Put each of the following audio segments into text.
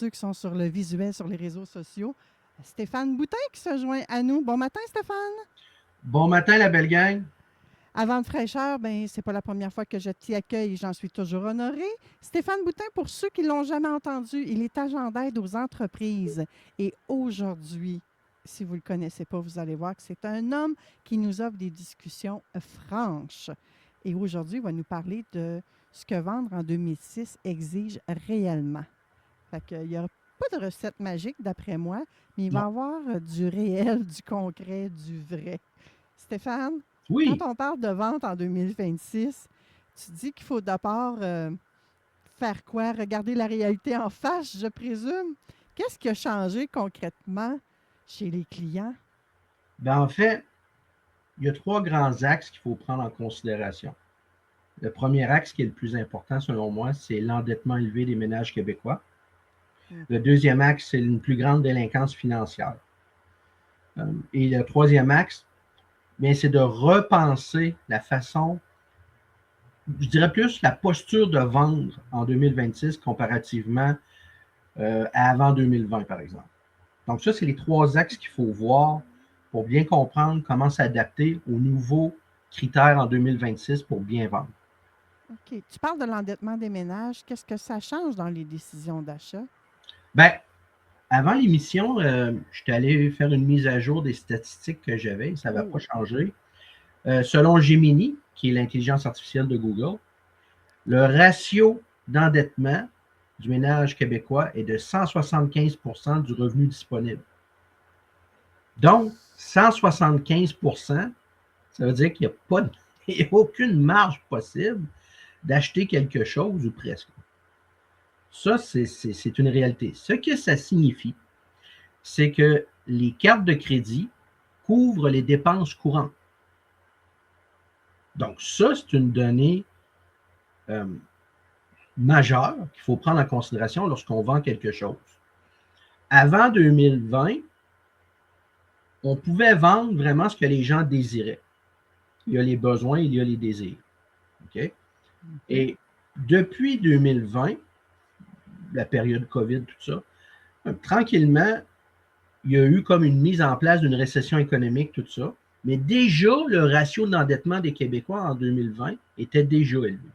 ceux qui sont sur le visuel, sur les réseaux sociaux. Stéphane Boutin qui se joint à nous. Bon matin, Stéphane. Bon matin, la belle gang. Avant de fraîcheur, ben c'est pas la première fois que je t'y accueille et j'en suis toujours honorée. Stéphane Boutin, pour ceux qui ne l'ont jamais entendu, il est agent d'aide aux entreprises. Et aujourd'hui, si vous ne le connaissez pas, vous allez voir que c'est un homme qui nous offre des discussions franches. Et aujourd'hui, il va nous parler de ce que vendre en 2006 exige réellement. Fait qu'il n'y aura pas de recette magique, d'après moi, mais il va y Non. avoir du réel, du concret, du vrai. Stéphane, quand Oui, on parle de vente en 2026, tu dis qu'il faut d'abord faire quoi? Regarder la réalité en face, je présume. Qu'est-ce qui a changé concrètement chez les clients? en fait, il y a trois grands axes qu'il faut prendre en considération. Le premier axe, qui est le plus important selon moi, c'est l'endettement élevé des ménages québécois. Hmm. Le deuxième axe, c'est une plus grande délinquance financière. Et le troisième axe, bien, c'est de repenser la façon, je dirais plus la posture de vendre en 2026 comparativement à avant 2020, par exemple. Donc ça, c'est les trois axes qu'il faut voir pour bien comprendre comment s'adapter aux nouveaux critères en 2026 pour bien vendre. OK. Tu parles de l'endettement des ménages. Qu'est-ce que ça change dans les décisions d'achat? Ben, avant l'émission, je suis allé faire une mise à jour des statistiques que j'avais. Ça n'avait pas Oh, changé. Selon Gemini, qui est l'intelligence artificielle de Google, le ratio d'endettement du ménage québécois est de 175 du revenu disponible. Donc, 175 ça veut dire qu'il n'y a, pas, il y a aucune marge possible d'acheter quelque chose ou presque. Ça, c'est une réalité. Ce que ça signifie, c'est que les cartes de crédit couvrent les dépenses courantes. Donc, ça, c'est une donnée euh, majeure qu'il faut prendre en considération lorsqu'on vend quelque chose. Avant 2020, on pouvait vendre vraiment ce que les gens désiraient. Il y a les besoins, il y a les désirs. OK? mhm. Et depuis 2020, la période COVID, tout ça, tranquillement, il y a eu comme une mise en place d'une récession économique, tout ça. Mais déjà, le ratio d'endettement des Québécois en 2020 était déjà élevé.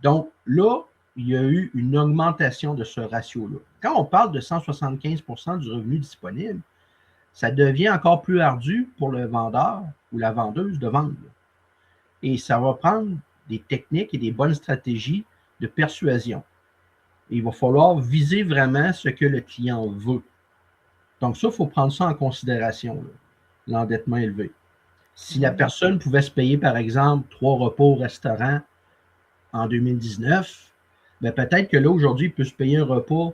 Donc là, il y a eu une augmentation de ce ratio-là. Quand on parle de 175 du revenu disponible, ça devient encore plus ardu pour le vendeur ou la vendeuse de vendre. Et ça va prendre des techniques et des bonnes stratégies de persuasion. Et il va falloir viser vraiment ce que le client veut. Donc ça, il faut prendre ça en considération, l'endettement élevé. Si la Oui. personne pouvait se payer, par exemple, 3 repas au restaurant en 2019, bien, peut-être que là, aujourd'hui, il peut se payer un repas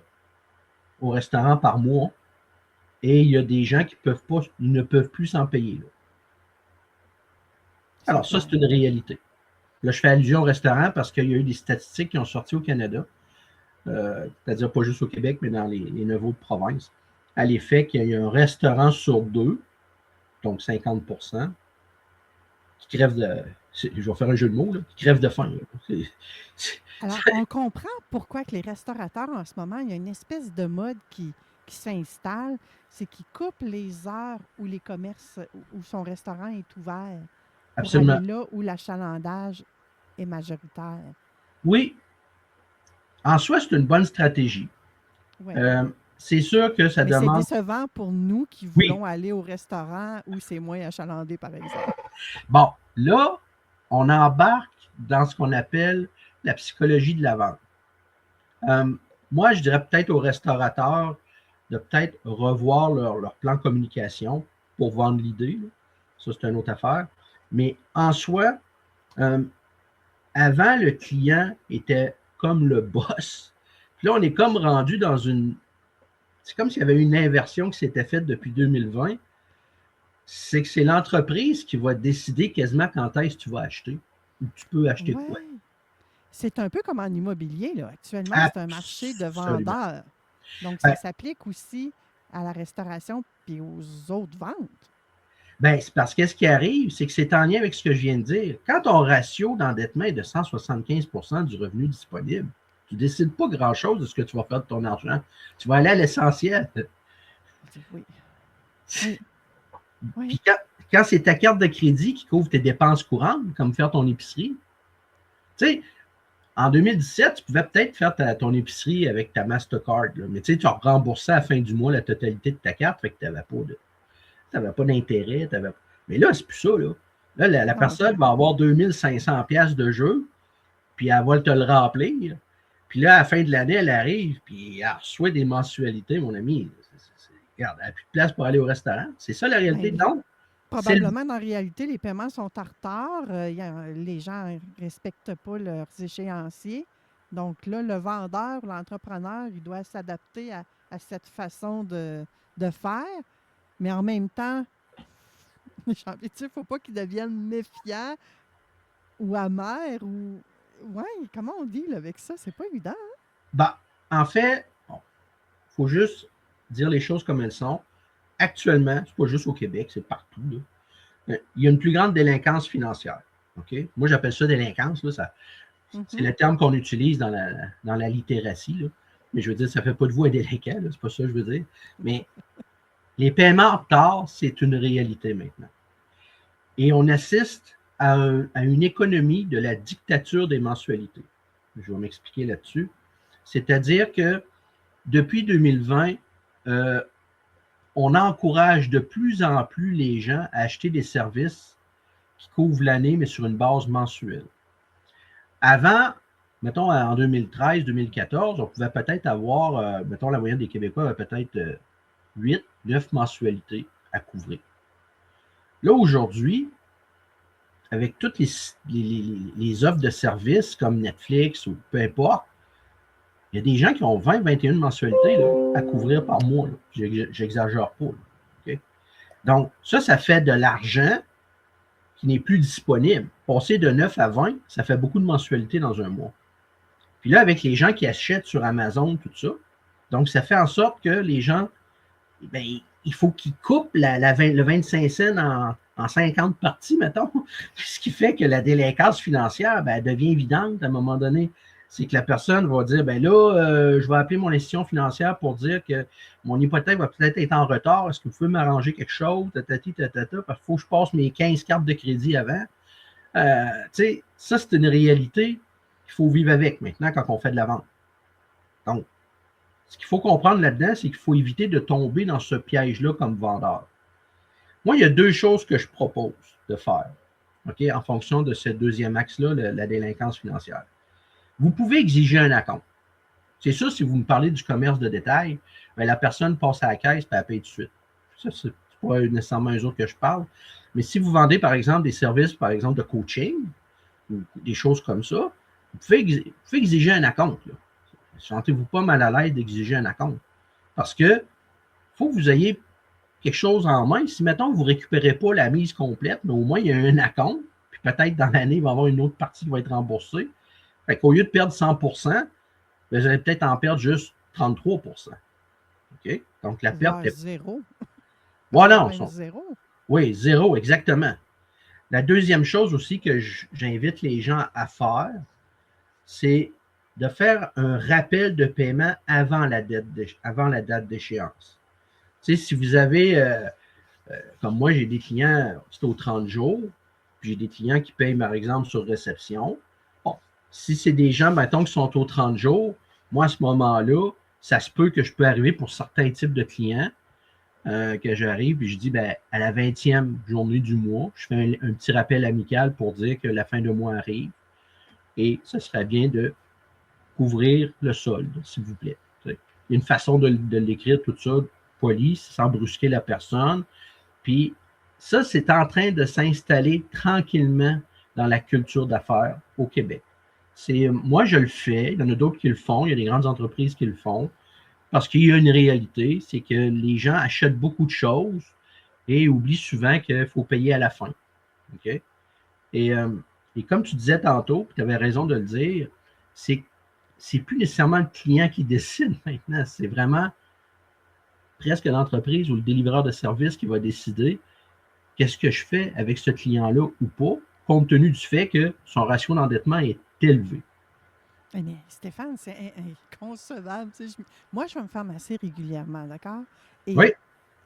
au restaurant par mois et il y a des gens qui ne peuvent plus s'en payer. Là. C'est Alors ça, clair. c'est une réalité. Là, je fais allusion au restaurant parce qu'il y a eu des statistiques qui ont sorti au Canada, c'est-à-dire pas juste au Québec, mais dans les niveaux de province, à l'effet qu'il y a un restaurant sur deux, donc 50 qui crève de. Je vais faire un jeu de mots, là, qui crève de faim. Alors, on comprend pourquoi que les restaurateurs, en ce moment, il y a une espèce de mode qui s'installe, c'est qu'ils coupent les heures où les commerces, où son restaurant est ouvert pour aller Absolument. là où l'achalandage est majoritaire. Oui, en soi, c'est une bonne stratégie. Oui. Euh, c'est sûr que ça Mais c'est demande. décevant pour nous qui Oui. voulons aller au restaurant où c'est moins achalandé, par exemple. Bon, là, on embarque dans ce qu'on appelle la psychologie de la vente. Euh, moi, je dirais peut-être aux restaurateurs de peut-être revoir leur plan de communication pour vendre l'idée. Ça, c'est une autre affaire. Mais en soi, euh, avant, le client était comme le boss. Puis là, on est comme rendu dans une. C'est comme s'il y avait une inversion qui s'était faite depuis 2020. C'est que c'est l'entreprise qui va décider quasiment quand est-ce que tu vas acheter ou tu peux acheter quoi. Oui. C'est un peu comme en immobilier, là. Actuellement, c'est un marché de Absolument. vendeurs. Donc, ça Ben, s'applique aussi à la restauration puis aux autres ventes. ben, c'est parce que ce qui arrive, c'est que c'est en lien avec ce que je viens de dire. Quand ton ratio d'endettement est de 175 du revenu disponible, Tu ne décides pas grand-chose de ce que tu vas faire de ton argent. Tu vas aller à l'essentiel. Oui. Oui. Oui. Puis quand c'est ta carte de crédit qui couvre tes dépenses courantes, comme faire ton épicerie, tu sais, en 2017, tu pouvais peut-être faire ton épicerie avec ta Mastercard, là, mais tu sais, tu remboursais à la fin du mois la totalité de ta carte, fait que tu n'avais pas d'intérêt. Mais là, c'est plus ça. Là, la personne va avoir 2500 pièces de jeu, puis elle va te le remplir. Puis là, à la fin de l'année, elle arrive, puis elle reçoit des mensualités, mon ami. Regarde, elle n'a plus de place pour aller au restaurant. C'est ça la réalité. Donc, probablement, dans la réalité, les paiements sont en retard. Les gens ne respectent pas leurs échéanciers. Donc là, le vendeur, l'entrepreneur, il doit s'adapter à cette façon de faire. Mais en même temps, j'ai envie de dire, il ne faut pas qu'ils deviennent méfiants ou amers ou. Ouais, comment on dit là, avec ça? C'est pas évident. Hein? Bah, en fait, il faut juste dire les choses comme elles sont. Actuellement, c'est pas juste au Québec, c'est partout. Là. Il y a une plus grande délinquance financière. Okay? Moi, j'appelle ça délinquance. Là, c'est le terme qu'on utilise dans la littératie. Là. Mais je veux dire, ça ne fait pas de vous un délinquant. C'est pas ça que je veux dire. Mais les paiements en retard, c'est une réalité maintenant. Et on assiste à une économie de la dictature des mensualités. Je vais m'expliquer là-dessus. C'est-à-dire que depuis 2020, on encourage de plus en plus les gens à acheter des services qui couvrent l'année, mais sur une base mensuelle. Avant, mettons en 2013-2014, on pouvait peut-être avoir, mettons la moyenne des Québécois avait peut-être 8, 9 mensualités à couvrir. Là, aujourd'hui, avec toutes les offres de services comme Netflix ou peu importe, il y a des gens qui ont 20, 21 mensualités là, à couvrir par mois. J'exagère pas. Là. Okay? Donc, ça fait de l'argent qui n'est plus disponible. Passer de 9 à 20, ça fait beaucoup de mensualités dans un mois. Puis là, avec les gens qui achètent sur Amazon, tout ça, donc ça fait en sorte que les gens, ben, il faut qu'ils coupent le 25 cents en 50 parties, mettons, ce qui fait que la délinquance financière ben, devient évidente à un moment donné. C'est que la personne va dire, ben là, je vais appeler mon institution financière pour dire que mon hypothèque va peut-être être en retard. Est-ce que vous pouvez m'arranger quelque chose? Parce qu'il faut que je passe mes 15 cartes de crédit avant. Ça, c'est une réalité qu'il faut vivre avec maintenant quand on fait de la vente. Donc, ce qu'il faut comprendre là-dedans, c'est qu'il faut éviter de tomber dans ce piège-là comme vendeur. Moi, il y a 2 choses que je propose de faire, okay, en fonction de ce deuxième axe-là, la délinquance financière. Vous pouvez exiger un acompte. C'est sûr, si vous me parlez du commerce de détail, bien, la personne passe à la caisse et elle paye tout de suite. Ça, c'est pas nécessairement un autres que je parle. Mais si vous vendez, par exemple, des services, par exemple, de coaching ou des choses comme ça, vous pouvez exiger un acompte. Là. Sentez-vous pas mal à l'aise d'exiger un acompte. Parce que faut que vous ayez quelque chose en main. Si, mettons, vous ne récupérez pas la mise complète, mais au moins, il y a un acompte, puis peut-être dans l'année, il va y avoir une autre partie qui va être remboursée. Fait qu'au lieu de perdre 100%, ben, vous allez peut-être en perdre juste 33%. OK? Donc, la perte est... Zéro. Voilà. Zéro. Oui, zéro, exactement. La deuxième chose aussi que j'invite les gens à faire, c'est de faire un rappel de paiement avant la date d'échéance. Tu sais, si vous avez, comme moi, j'ai des clients, c'est aux 30 jours, puis j'ai des clients qui payent, par exemple, sur réception. Bon, si c'est des gens, mettons, qui sont aux 30 jours, moi, à ce moment-là, ça se peut que je peux arriver pour certains types de clients, que j'arrive et je dis, ben, à la 20e journée du mois, je fais un petit rappel amical pour dire que la fin de mois arrive et ce serait bien de couvrir le solde, s'il vous plaît. Il y a une façon de l'écrire, tout ça, poli, sans brusquer la personne. Puis ça, c'est en train de s'installer tranquillement dans la culture d'affaires au Québec. Moi, je le fais. Il y en a d'autres qui le font. Il y a des grandes entreprises qui le font. Parce qu'il y a une réalité, c'est que les gens achètent beaucoup de choses et oublient souvent qu'il faut payer à la fin. Okay? Et comme tu disais tantôt, puis tu avais raison de le dire, c'est plus nécessairement le client qui décide maintenant. C'est vraiment presque l'entreprise ou le délivreur de service qui va décider qu'est-ce que je fais avec ce client-là ou pas, compte tenu du fait que son ratio d'endettement est élevé. Mais Stéphane, c'est inconcevable. Moi, je vais me faire masser régulièrement, d'accord? Et Oui,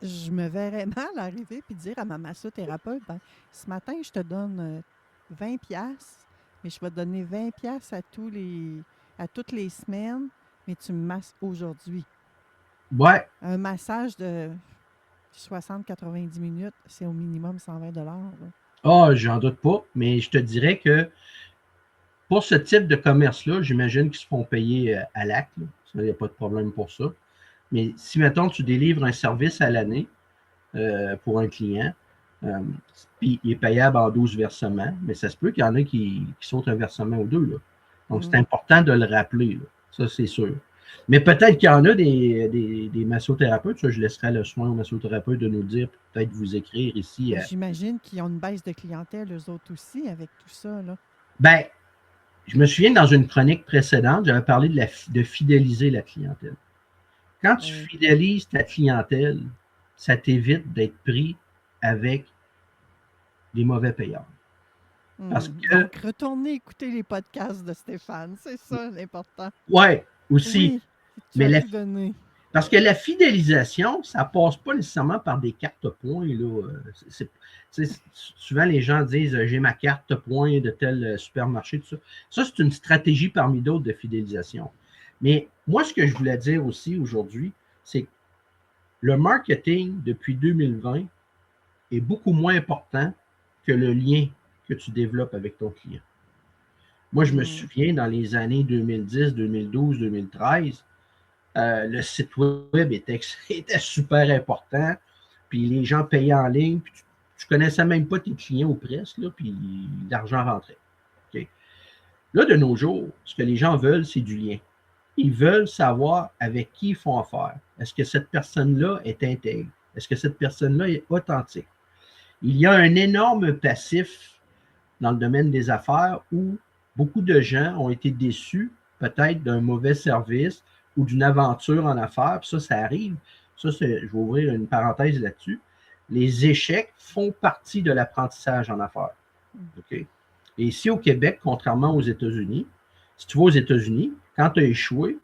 je me verrais mal arriver puis dire à ma massothérapeute, ben, ce matin, je te donne 20 piastres, mais je vais te donner 20 piastres à toutes les semaines, mais tu me masses aujourd'hui. ouais. Un massage de 60-90 minutes, c'est au minimum 120 $. Là. Ah, j'en doute pas, mais je te dirais que pour ce type de commerce-là, j'imagine qu'ils se font payer à l'acte. Là. Ça, il n'y a pas de problème pour ça. Mais si, mettons, tu délivres un service à l'année pour un client, euh, puis il est payable en 12 versements, mais ça se peut qu'il y en ait qui sautent un versement ou deux. Là. Donc, c'est Mm. important de le rappeler. Là. Ça, c'est sûr. Mais peut-être qu'il y en a des massothérapeutes. Ça, je laisserai le soin aux massothérapeutes de nous le dire, peut-être vous écrire ici. J'imagine qu'ils ont une baisse de clientèle, eux autres aussi, avec tout ça. Là. Ben, je me souviens dans une chronique précédente, j'avais parlé de fidéliser la clientèle. Quand tu Oui. fidélises ta clientèle, ça t'évite d'être pris avec des mauvais payeurs. Parce que, Donc, retournez écouter les podcasts de Stéphane. C'est ça l'important. ouais, aussi, Oui, tu mais as tout donné. parce que la fidélisation, ça passe pas nécessairement par des cartes points. Là. Souvent, les gens disent j'ai ma carte point de tel supermarché, tout ça. Ça, c'est une stratégie parmi d'autres de fidélisation. Mais moi, ce que je voulais dire aussi aujourd'hui, c'est que le marketing depuis 2020 est beaucoup moins important que le lien que tu développes avec ton client. Moi, je me Hmm. souviens dans les années 2010, 2012, 2013, le site web était super important, puis les gens payaient en ligne, puis tu ne connaissais même pas tes clients ou presque, là, puis l'argent rentrait. Okay. Là, de nos jours, ce que les gens veulent, c'est du lien. Ils veulent savoir avec qui ils font affaire. Est-ce que cette personne-là est intègre? Est-ce que cette personne-là est authentique? Il y a un énorme passif dans le domaine des affaires où beaucoup de gens ont été déçus peut-être d'un mauvais service ou d'une aventure en affaires. Puis ça arrive. Ça, je vais ouvrir une parenthèse là-dessus. Les échecs font partie de l'apprentissage en affaires. Okay? Et ici au Québec, contrairement aux États-Unis, si tu vas aux États-Unis, quand tu as échoué,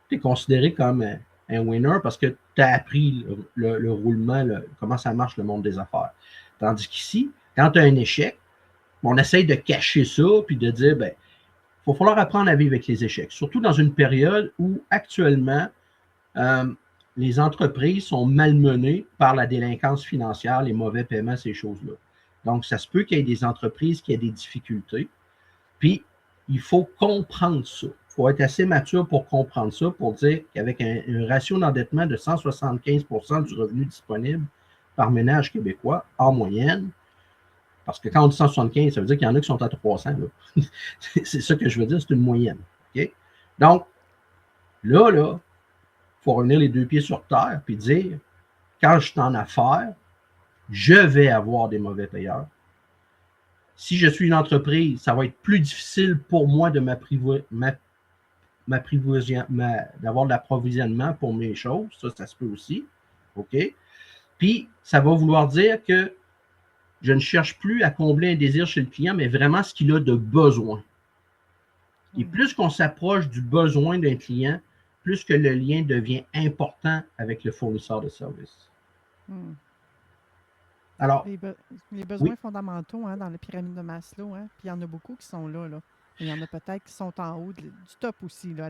tu es considéré comme un winner parce que tu as appris le roulement, comment ça marche le monde des affaires. Tandis qu'ici, quand tu as un échec, on essaye de cacher ça puis de dire, ben, il va falloir apprendre à vivre avec les échecs. Surtout dans une période où actuellement, euh, les entreprises sont malmenées par la délinquance financière, les mauvais paiements, ces choses-là. Donc, ça se peut qu'il y ait des entreprises qui aient des difficultés. Puis, il faut comprendre ça. Il faut être assez mature pour comprendre ça, pour dire qu'avec un ratio d'endettement de 175 du revenu disponible par ménage québécois, en moyenne, parce que quand on dit 175, ça veut dire qu'il y en a qui sont à 300. Là. C'est ça que je veux dire, c'est une moyenne. Okay? Donc, là, il faut revenir les deux pieds sur terre et dire, quand je suis en affaires, je vais avoir des mauvais payeurs. Si je suis une entreprise, ça va être plus difficile pour moi de d'avoir de l'approvisionnement pour mes choses. Ça se peut aussi. OK? Puis, ça va vouloir dire que je ne cherche plus à combler un désir chez le client, mais vraiment ce qu'il a de besoin. Et plus qu'on s'approche du besoin d'un client, plus que le lien devient important avec le fournisseur de services. Hmm. Alors, Les, les besoins oui, fondamentaux dans la pyramide de Maslow, puis il y en a beaucoup qui sont là. Là. Mais il y en a peut-être qui sont en haut du top aussi, là,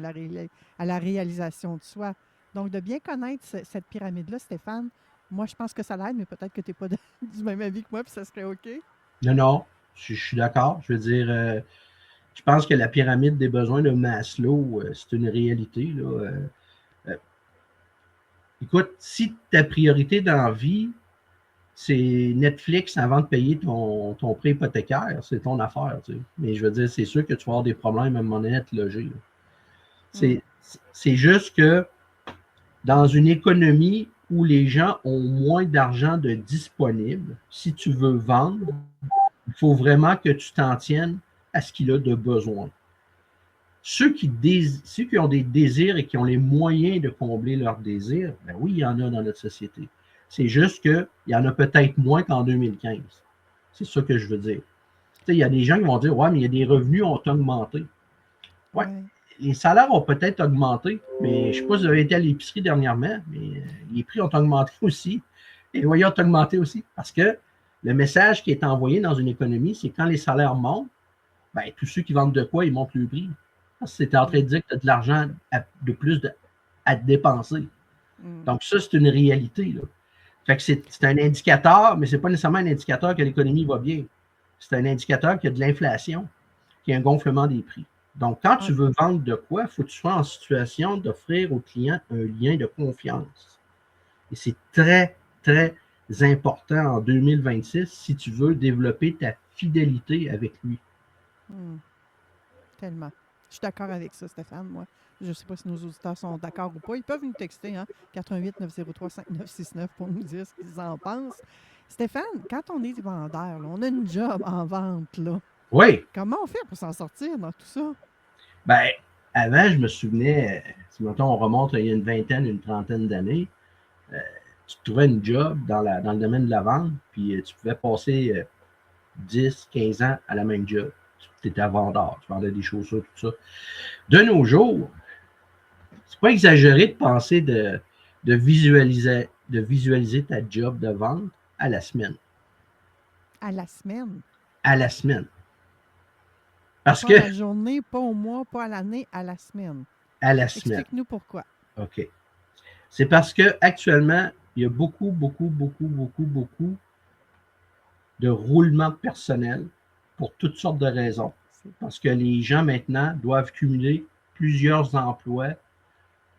à la réalisation de soi. Donc, de bien connaître cette pyramide-là, Stéphane, moi, je pense que ça l'aide, mais peut-être que tu n'es pas du même avis que moi, puis ça serait OK. non, je suis d'accord. Je veux dire, je pense que la pyramide des besoins de Maslow, c'est une réalité. Là. Écoute, si ta priorité dans la vie, c'est Netflix avant de payer ton prêt hypothécaire, c'est ton affaire. Tu sais. Mais je veux dire, c'est sûr que tu vas avoir des problèmes à un moment donné à te loger. Hmm. C'est juste que dans une économie où les gens ont moins d'argent de disponible, si tu veux vendre, il faut vraiment que tu t'en tiennes à ce qu'il a de besoin. Ceux qui ont des désirs et qui ont les moyens de combler leurs désirs, ben oui, il y en a dans notre société. C'est juste qu'il y en a peut-être moins qu'en 2015. C'est ça que je veux dire. Il y a des gens qui vont dire, ouais, mais il y a des revenus ont augmenté. Ouais, Ouais. les salaires ont peut-être augmenté, mais je ne sais pas si vous avez été à l'épicerie dernièrement, mais les prix ont augmenté aussi. Les loyers ont augmenté aussi. Parce que le message qui est envoyé dans une économie, c'est que quand les salaires montent, ben, tous ceux qui vendent de quoi, ils montent le prix. C'est en train de dire que tu as de l'argent de plus à te dépenser. Donc, ça, c'est une réalité. Là. Fait que c'est un indicateur, mais ce n'est pas nécessairement un indicateur que l'économie va bien. C'est un indicateur qu'il y a de l'inflation, qu'il y a un gonflement des prix. Donc, quand tu veux vendre de quoi, il faut que tu sois en situation d'offrir au client un lien de confiance. Et c'est très, très important en 2026 si tu veux développer ta fidélité avec lui. Tellement. Je suis d'accord avec ça, Stéphane, moi. Je ne sais pas si nos auditeurs sont d'accord ou pas. Ils peuvent nous texter, hein, 88 903 5969 pour nous dire ce qu'ils en pensent. Stéphane, quand on est vendeur, là, on a une job en vente, là. Oui. Comment on fait pour s'en sortir dans tout ça? Ben, avant, je me souvenais, si mettons, on remonte il y a une vingtaine, une trentaine d'années, tu trouvais une job dans le domaine de la vente, puis tu pouvais passer 10, 15 ans à la même job. Tu étais vendeur, tu vendais des chaussures, tout ça. De nos jours, c'est pas exagéré de penser de visualiser ta job de vente à la semaine. À la semaine? À la semaine. Parce pas que. à la journée, pas au mois, pas à l'année, à la semaine. À la semaine. Explique-nous pourquoi. OK. C'est parce qu'actuellement, il y a beaucoup de roulement de personnel pour toutes sortes de raisons. Parce que les gens maintenant doivent cumuler plusieurs emplois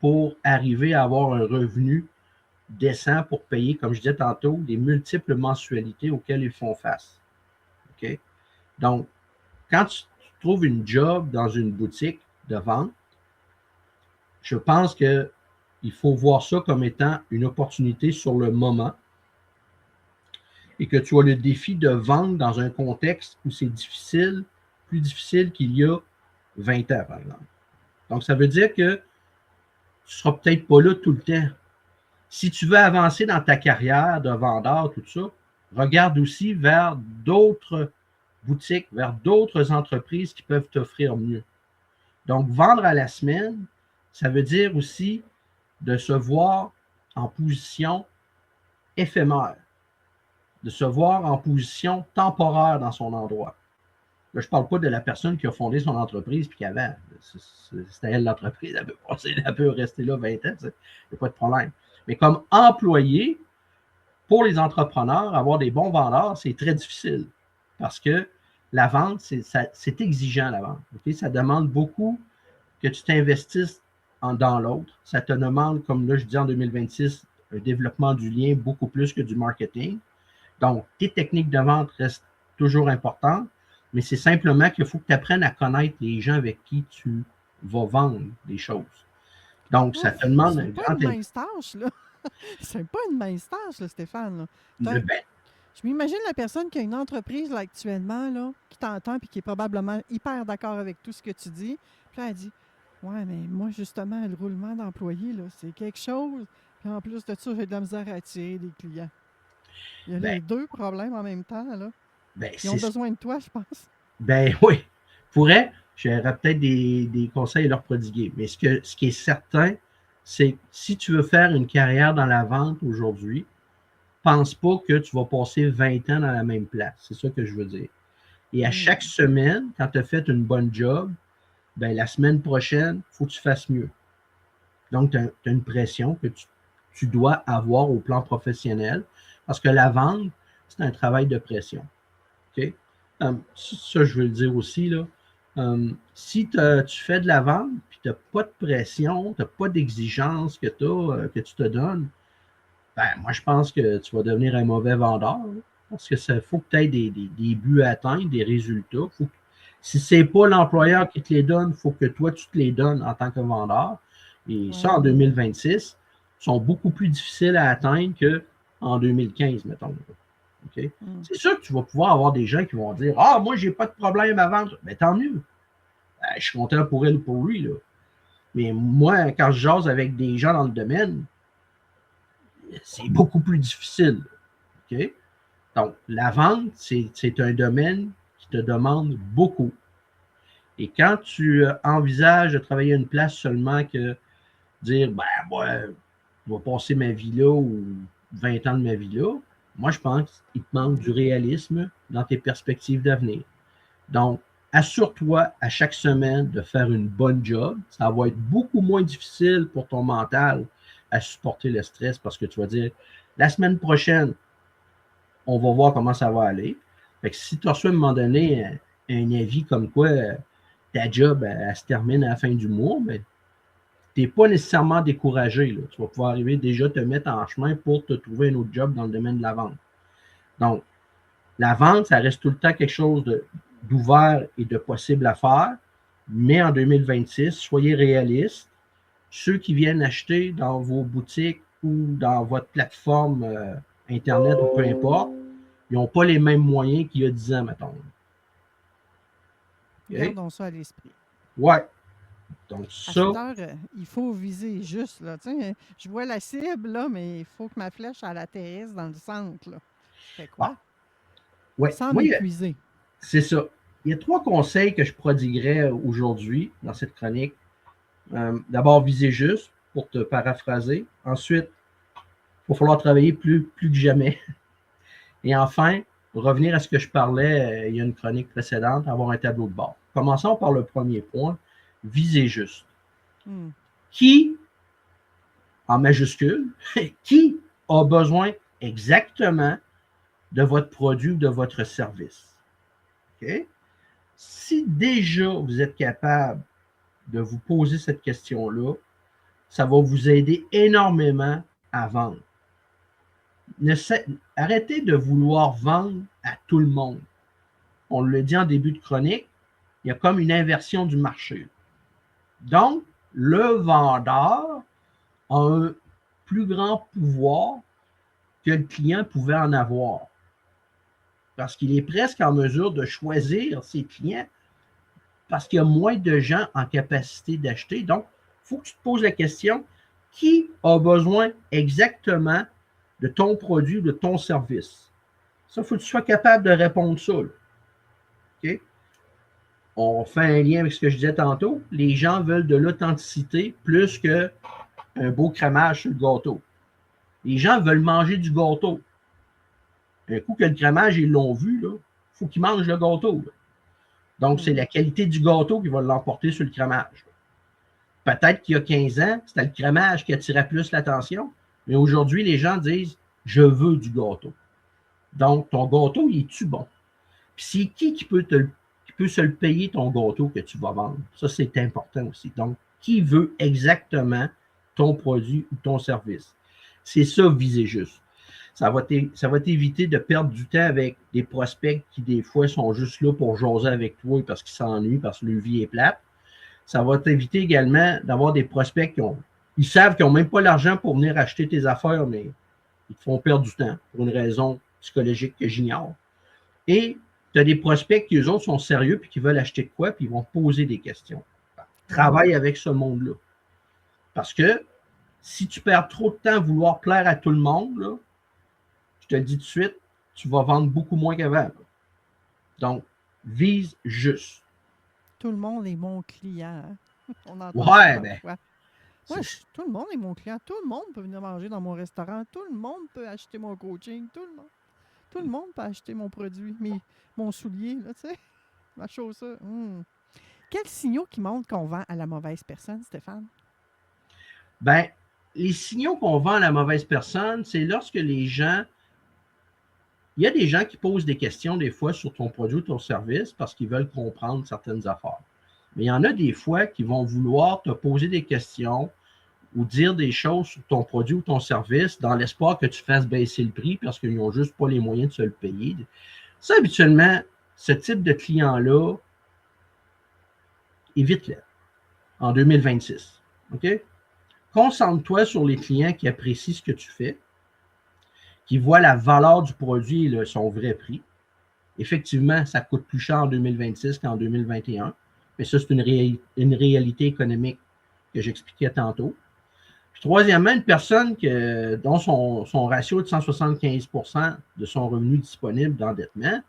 pour arriver à avoir un revenu décent pour payer, comme je disais tantôt, les multiples mensualités auxquelles ils font face. OK? Donc, quand tu trouves une job dans une boutique de vente, je pense qu'il faut voir ça comme étant une opportunité sur le moment et que tu as le défi de vendre dans un contexte où c'est difficile, plus difficile qu'il y a 20 ans, par exemple. Donc, ça veut dire que tu ne seras peut-être pas là tout le temps. Si tu veux avancer dans ta carrière de vendeur, tout ça, regarde aussi vers d'autres boutiques, vers d'autres entreprises qui peuvent t'offrir mieux. Donc, vendre à la semaine, ça veut dire aussi de se voir en position éphémère, de se voir en position temporaire dans son endroit. Là, je ne parle pas de la personne qui a fondé son entreprise puis qu'avant, c'était elle l'entreprise, elle peut rester là 20 ans, il n'y a pas de problème. Mais comme employé, pour les entrepreneurs, avoir des bons vendeurs, c'est très difficile parce que la vente, c'est exigeant, la vente. Okay? Ça demande beaucoup que tu t'investisses dans l'autre. Ça te demande, comme là, je dis en 2026, un développement du lien beaucoup plus que du marketing. Donc, tes techniques de vente restent toujours importantes, mais c'est simplement qu'il faut que tu apprennes à connaître les gens avec qui tu vas vendre des choses. Donc, ça te demande un grand... C'est pas une mince tâche, là. C'est pas une mince tâche, là, Stéphane. Là. Je m'imagine la personne qui a une entreprise là, actuellement, là, qui t'entend et qui est probablement hyper d'accord avec tout ce que tu dis. Puis là, elle dit ouais, mais moi, justement, le roulement d'employés, là, c'est quelque chose. Puis en plus de ça, j'ai de la misère à attirer des clients. Il y a les deux problèmes en même temps, là. Ils ont besoin de toi, je pense. Ben oui. J'aurais peut-être des conseils à leur prodiguer. Mais ce qui est certain, c'est que si tu veux faire une carrière dans la vente aujourd'hui, pense pas que tu vas passer 20 ans dans la même place. C'est ça que je veux dire. Et à chaque semaine, quand tu as fait une bonne job, ben la semaine prochaine, il faut que tu fasses mieux. Donc, tu as une pression que tu dois avoir au plan professionnel parce que la vente, c'est un travail de pression. OK? Ça, je veux le dire aussi, là. Si tu fais de la vente et tu n'as pas de pression, tu n'as pas d'exigence que tu te donnes, ben, moi, je pense que tu vas devenir un mauvais vendeur. Là, parce que ça faut que tu aies des buts à atteindre, des résultats. Si ce n'est pas l'employeur qui te les donne, il faut que toi, tu te les donnes en tant que vendeur. Et ça, en 2026, sont beaucoup plus difficiles à atteindre qu'en 2015, mettons. Okay? C'est sûr que tu vas pouvoir avoir des gens qui vont dire ah, moi, j'ai pas de problème à vendre. Mais tant mieux. Je suis content pour elle ou pour lui. Là. Mais moi, quand je jase avec des gens dans le domaine, c'est beaucoup plus difficile. Okay? Donc, la vente, c'est un domaine qui te demande beaucoup. Et quand tu envisages de travailler à une place seulement que dire, ben, moi, je vais passer ma vie là ou 20 ans de ma vie là, moi, je pense qu'il te manque du réalisme dans tes perspectives d'avenir. Donc, assure-toi à chaque semaine de faire une bonne job. Ça va être beaucoup moins difficile pour ton mental à supporter le stress parce que tu vas dire, la semaine prochaine, on va voir comment ça va aller. Fait que si tu reçois à un moment donné un avis comme quoi ta job elle se termine à la fin du mois, mais tu n'es pas nécessairement découragé. Là. Tu vas pouvoir arriver déjà te mettre en chemin pour te trouver un autre job dans le domaine de la vente. Donc, la vente, ça reste tout le temps quelque chose d'ouvert et de possible à faire, mais en 2026, soyez réalistes. Ceux qui viennent acheter dans vos boutiques ou dans votre plateforme Internet ou peu importe, ils n'ont pas les mêmes moyens qu'il y a 10 ans, mettons. Okay? Gardons ça à l'esprit. Ouais. Donc, À ça. cette heure, il faut viser juste. Là. Je vois la cible, là, mais il faut que ma flèche elle atterrisse dans le centre. Là. Je fais quoi? Ouais. Sans Moi, m'épuiser. c'est ça. Il y a 3 conseils que je prodiguerais aujourd'hui dans cette chronique. D'abord, viser juste, pour te paraphraser. Ensuite, il va falloir travailler plus que jamais. Et enfin, revenir à ce que je parlais il y a une chronique précédente, avoir un tableau de bord. Commençons par le premier point, viser juste. Qui, en majuscule, qui a besoin exactement de votre produit ou de votre service? Okay? Si déjà vous êtes capable de vous poser cette question-là, ça va vous aider énormément à vendre. Arrêtez de vouloir vendre à tout le monde. On le dit en début de chronique, il y a comme une inversion du marché. Donc, le vendeur a un plus grand pouvoir que le client pouvait en avoir. Parce qu'il est presque en mesure de choisir ses clients parce qu'il y a moins de gens en capacité d'acheter. Donc, il faut que tu te poses la question, qui a besoin exactement de ton produit ou de ton service? Ça, il faut que tu sois capable de répondre ça. OK? On fait un lien avec ce que je disais tantôt. Les gens veulent de l'authenticité plus qu'un beau crémage sur le gâteau. Les gens veulent manger du gâteau. Un coup que le crémage, ils l'ont vu, il faut qu'ils mangent le gâteau. Là. Donc, c'est la qualité du gâteau qui va l'emporter sur le crémage. Peut-être qu'il y a 15 ans, c'était le crémage qui attirait plus l'attention, mais aujourd'hui, les gens disent « je veux du gâteau ». Donc, ton gâteau, il est-tu bon? Puis c'est qui peut se le payer, ton gâteau que tu vas vendre? Ça, c'est important aussi. Donc, qui veut exactement ton produit ou ton service? C'est ça, viser juste. Ça va t'éviter de perdre du temps avec des prospects qui, des fois, sont juste là pour jaser avec toi parce qu'ils s'ennuient, parce que leur vie est plate. Ça va t'éviter également d'avoir des prospects ils savent qu'ils n'ont même pas l'argent pour venir acheter tes affaires, mais ils te font perdre du temps pour une raison psychologique que j'ignore. Et tu as des prospects qui, eux autres, sont sérieux puis qui veulent acheter de quoi, puis ils vont te poser des questions. Travaille avec ce monde-là. Parce que si tu perds trop de temps à vouloir plaire à tout le monde, là, je te le dis tout de suite, tu vas vendre beaucoup moins qu'avant. Donc, vise juste. Tout le monde est mon client. Hein? On entend ça parfois. Moi, tout le monde est mon client. Tout le monde peut venir manger dans mon restaurant. Tout le monde peut acheter mon coaching. Tout le monde peut acheter mon produit, mon soulier, là, tu sais, ma chaussure. Quels signaux qui montrent qu'on vend à la mauvaise personne, Stéphane? Ben, les signaux qu'on vend à la mauvaise personne, c'est lorsque les gens... Il y a des gens qui posent des questions des fois sur ton produit ou ton service parce qu'ils veulent comprendre certaines affaires. Mais il y en a des fois qui vont vouloir te poser des questions ou dire des choses sur ton produit ou ton service dans l'espoir que tu fasses baisser le prix parce qu'ils n'ont juste pas les moyens de se le payer. Ça, habituellement, ce type de client-là, évite-le en 2026. OK? Concentre-toi sur les clients qui apprécient ce que tu fais, qui voient la valeur du produit et son vrai prix. Effectivement, ça coûte plus cher en 2026 qu'en 2021, mais ça, c'est une réalité économique que j'expliquais tantôt. Puis, troisièmement, une personne dont son ratio est de 175% de son revenu disponible d'endettement,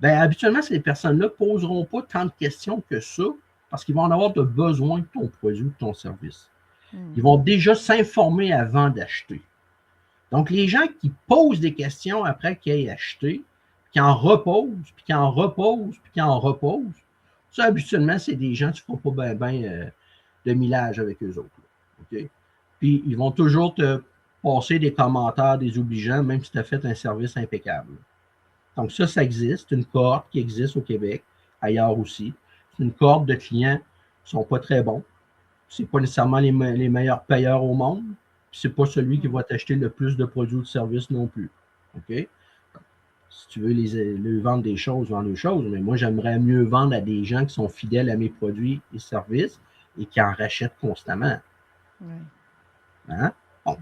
bien, habituellement, ces personnes-là ne poseront pas tant de questions que ça parce qu'ils vont en avoir de besoin de ton produit ou de ton service. Ils vont déjà s'informer avant d'acheter. Donc, les gens qui posent des questions après qu'ils aient acheté, qui en reposent, puis qui en reposent, puis qui en reposent, ça, habituellement, c'est des gens qui ne feront pas bien de millage avec eux autres. OK? Puis, ils vont toujours te passer des commentaires désobligeants, même si tu as fait un service impeccable. Donc, ça existe. C'est une cohorte qui existe au Québec, ailleurs aussi. C'est une cohorte de clients qui ne sont pas très bons. Ce n'est pas nécessairement les meilleurs payeurs au monde. Ce n'est pas celui qui va t'acheter le plus de produits ou de services non plus. OK? Si tu veux les vendre des choses, vendre des choses. Mais moi, j'aimerais mieux vendre à des gens qui sont fidèles à mes produits et services et qui en rachètent constamment. Oui. Hein? Bon.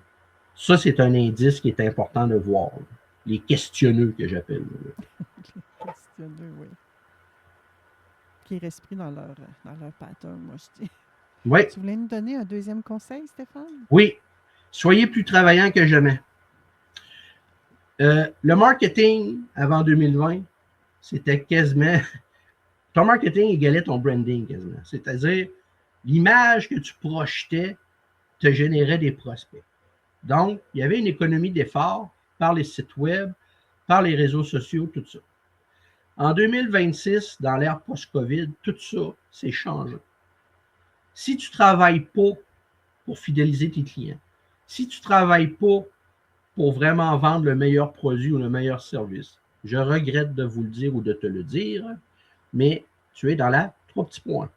Ça, c'est un indice qui est important de voir. Les questionneux que j'appelle. Les questionneux, oui. Qui restent pris dans leur pattern, moi, je dis. Oui. Tu voulais nous donner un deuxième conseil, Stéphane? Oui. Soyez plus travaillant que jamais. Le marketing avant 2020, c'était quasiment. Ton marketing égalait ton branding quasiment. C'est-à-dire, l'image que tu projetais te générait des prospects. Donc, il y avait une économie d'efforts par les sites web, par les réseaux sociaux, tout ça. En 2026, dans l'ère post-COVID, tout ça s'est changé. Si tu ne travailles pas pour fidéliser tes clients, si tu ne travailles pas pour vraiment vendre le meilleur produit ou le meilleur service, je regrette de vous le dire ou de te le dire, mais tu es dans la 3 petits points.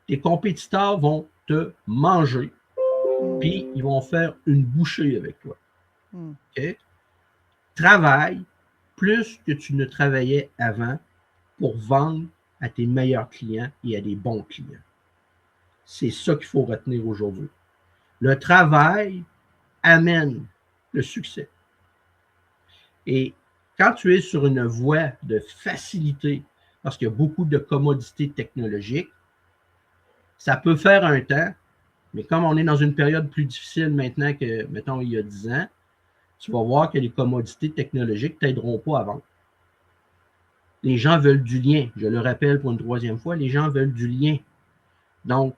Tes compétiteurs vont te manger, puis ils vont faire une bouchée avec toi. OK? Travaille plus que tu ne travaillais avant pour vendre à tes meilleurs clients et à des bons clients. C'est ça qu'il faut retenir aujourd'hui. Le travail amène le succès. Et quand tu es sur une voie de facilité, parce qu'il y a beaucoup de commodités technologiques, ça peut faire un temps, mais comme on est dans une période plus difficile maintenant que, mettons, il y a 10 ans, tu vas voir que les commodités technologiques ne t'aideront pas à vendre. Les gens veulent du lien. Je le rappelle pour une 3e fois, les gens veulent du lien. Donc,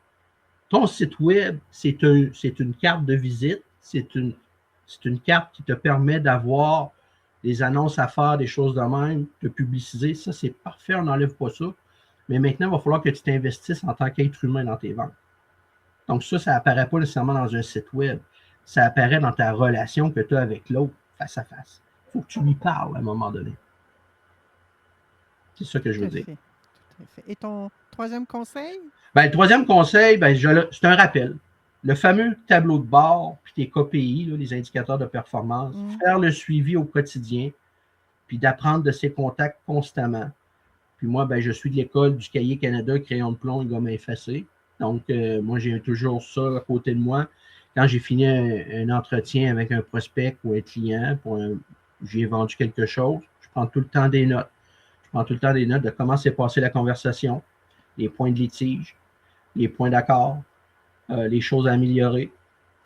ton site web, c'est une carte de visite, c'est une carte qui te permet d'avoir des annonces à faire, des choses de même, de publiciser. Ça, c'est parfait, on n'enlève pas ça. Mais maintenant, il va falloir que tu t'investisses en tant qu'être humain dans tes ventes. Donc, ça n'apparaît pas nécessairement dans un site web. Ça apparaît dans ta relation que tu as avec l'autre, face à face. Il faut que tu lui parles à un moment donné. C'est ça que je veux dire. Tout à fait. Et ton 3e conseil? Ben, le 3e conseil, c'est un rappel. Le fameux tableau de bord, puis tes KPI, là, les indicateurs de performance, faire le suivi au quotidien, puis d'apprendre de ses contacts constamment. Puis moi, ben, je suis de l'école du Cahier Canada, crayon de plomb et gomme effacée. Donc, moi, j'ai toujours ça à côté de moi. Quand j'ai fini un entretien avec un prospect ou un client, j'ai vendu quelque chose, je prends tout le temps des notes. Je prends tout le temps des notes de comment s'est passée la conversation, les points de litige, les points d'accord, les choses à améliorer.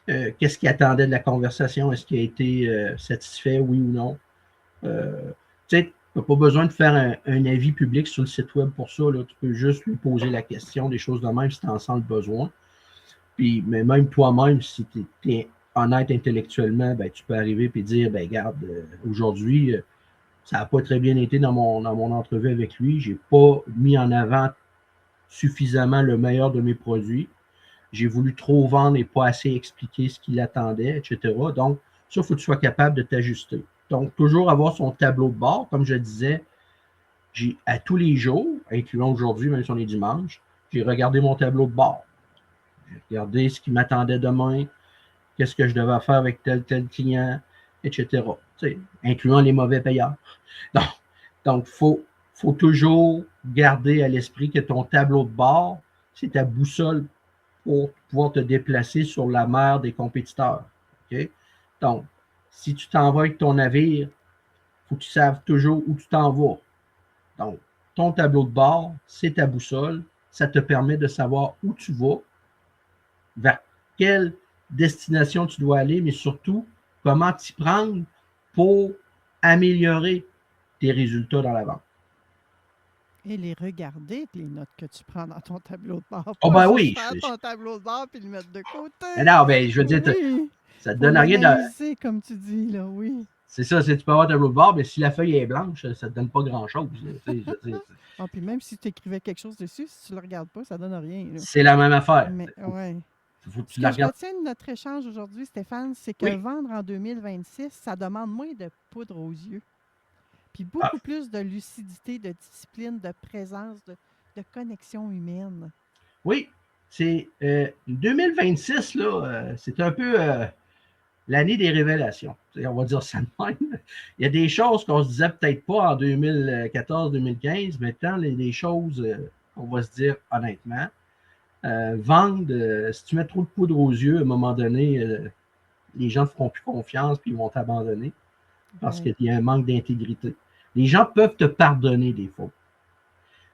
Qu'est-ce qu'il attendait de la conversation? Est-ce qu'il a été satisfait, oui ou non? Tu sais, tu n'as pas besoin de faire un avis public sur le site web pour ça. Là. Tu peux juste lui poser la question, des choses de même si tu en sens le besoin. Puis, mais même toi-même, si tu es honnête intellectuellement, ben, tu peux arriver et dire, ben, regarde, aujourd'hui, ça n'a pas très bien été dans mon entrevue avec lui. Je n'ai pas mis en avant suffisamment le meilleur de mes produits. J'ai voulu trop vendre et pas assez expliquer ce qu'il attendait, etc. Donc, ça, il faut que tu sois capable de t'ajuster. Donc, toujours avoir son tableau de bord, comme je disais, à tous les jours, incluant aujourd'hui, même si on est dimanche, j'ai regardé mon tableau de bord. J'ai regardé ce qui m'attendait demain, qu'est-ce que je devais faire avec tel client, etc. Incluant les mauvais payeurs. Donc, faut toujours garder à l'esprit que ton tableau de bord, c'est ta boussole pour pouvoir te déplacer sur la mer des compétiteurs. Okay? Donc, si tu t'en vas avec ton navire, il faut que tu saches toujours où tu t'en vas. Donc, ton tableau de bord, c'est ta boussole. Ça te permet de savoir où tu vas, vers quelle destination tu dois aller, mais surtout, comment t'y prendre pour améliorer tes résultats dans la vente. Et les regarder, les notes que tu prends dans ton tableau de bord. Oh Pas ben juste oui, faire ton tableau de bord puis le mettre de mais côté. non, ben, je veux dire, Oui, ça te faut donne rien de. l'analyser, comme tu dis, là, oui. C'est ça, tu peux avoir un tableau de bord, mais si la feuille est blanche, ça te donne pas grand-chose. Je veux dire, Ah, puis même si tu écrivais quelque chose dessus, si tu le regardes pas, ça donne rien, là. c'est la même affaire. Mais, ouais. Faut que Ce tu la que je regardes. retiens de notre échange aujourd'hui, Stéphane, c'est que Oui. vendre en 2026, ça demande moins de poudre aux yeux, puis Ah, beaucoup plus de lucidité, de discipline, de présence, de connexion humaine. oui. C'est 2026, là, c'est un peu l'année des révélations. On va dire ça de même. Il y a des choses qu'on se disait peut-être pas en 2014-2015. Maintenant, des choses qu'on va se dire honnêtement. Vendre, si tu mets trop de poudre aux yeux, à un moment donné, les gens ne feront plus confiance puis ils vont t'abandonner parce Ouais, qu'il y a un manque d'intégrité. Les gens peuvent te pardonner des fautes,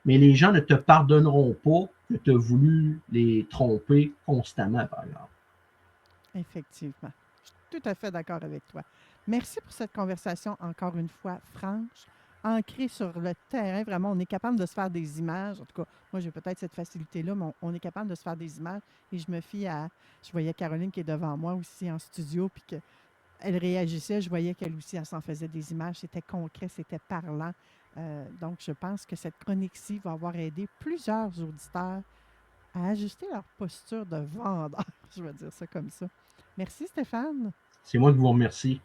mais les gens ne te pardonneront pas que tu as voulu les tromper constamment, par exemple. effectivement. Je suis tout à fait d'accord avec toi. Merci pour cette conversation, encore une fois, franche, ancrée sur le terrain. Vraiment, on est capable de se faire des images. En tout cas, moi, j'ai peut-être cette facilité-là, mais on est capable de se faire des images. Et je me fie à. Je voyais Caroline qui est devant moi aussi en studio, puis qu'elle réagissait. Je voyais qu'elle aussi, elle s'en faisait des images. C'était concret, c'était parlant. Donc, je pense que cette chronique-ci va avoir aidé plusieurs auditeurs à ajuster leur posture de vendeur. Je vais dire ça comme ça. Merci, Stéphane. C'est moi qui vous remercie.